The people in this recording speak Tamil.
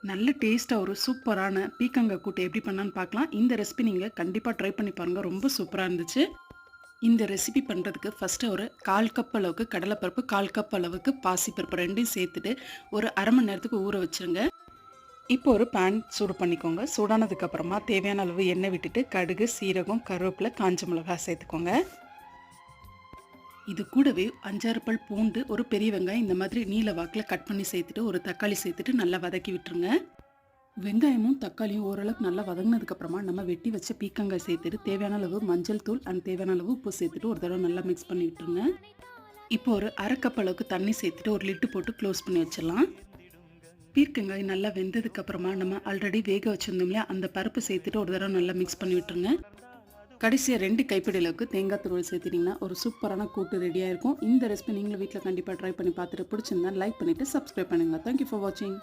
நல்ல டேஸ்ட்டாக ஒரு சூப்பரான பீக்கங்காய் கூட்டு எப்படி பண்ணலான்னு பார்க்கலாம். இந்த ரெசிபி நீங்கள் கண்டிப்பாக ட்ரை பண்ணி பாருங்கள். ரொம்ப சூப்பராக இருந்துச்சு. இந்த ரெசிபி பண்ணுறதுக்கு ஃபஸ்ட்டு ஒரு 1/4 கப் அளவுக்கு கடலைப்பருப்பு, 1/4 கப் அளவுக்கு பாசிப்பருப்பு 2யும் சேர்த்துட்டு ஒரு அரை மணி நேரத்துக்கு ஊற வச்சுருங்க. இப்போ ஒரு பேன் சூடு பண்ணிக்கோங்க. சூடானதுக்கப்புறமா தேவையான அளவு எண்ணெய் விட்டுட்டு கடுகு, சீரகம், கருவேப்பிலை, காஞ்ச மிளகாய் சேர்த்துக்கோங்க. இது கூடவே 5, 6 பல் பூண்டு, ஒரு பெரிய வெங்காயம் இந்த மாதிரி நீல வாக்கில் கட் பண்ணி சேர்த்துட்டு ஒரு தக்காளி சேர்த்துட்டு நல்லா வதக்கி விட்டுருங்க. வெங்காயமும் தக்காளியும் ஓரளவுக்கு நல்லா வதங்கினதுக்கப்புறமா நம்ம வெட்டி வச்ச பீக்கங்காய் சேர்த்துட்டு தேவையான அளவு மஞ்சள் தூள் அண்ட் தேவையான அளவு உப்பு சேர்த்துட்டு ஒரு தடவை நல்லா மிக்ஸ் பண்ணி விட்டுருங்க. இப்போ ஒரு அரை கப் அளவுக்கு தண்ணி சேர்த்துட்டு ஒரு லிட்டு போட்டு க்ளோஸ் பண்ணி வச்சிடலாம். பீர்க்கங்காய் நல்லா வெந்ததுக்கப்புறமா நம்ம ஆல்ரெடி வேக வச்சுருந்தோம் இல்லையா, அந்த பருப்பு சேர்த்துட்டு ஒரு தடவை நல்லா மிக்ஸ் பண்ணி விட்டுருங்க. கடைசியாக 2 கைப்பிடி அளவுக்கு தேங்காய் துருவல் சேர்த்துட்டிங்கன்னா ஒரு சூப்பரான கூட்டு ரெடியாக இருக்கும். இந்த ரெசிபி நீங்களும் வீட்டில் கண்டிப்பாக ட்ரை பண்ணி பார்த்துட்டு பிடிச்சிருந்தா லைக் பண்ணிவிட்டு சப்ஸ்கிரைப் பண்ணுங்கள். தேங்க்யூ ஃபார் வாட்சிங்.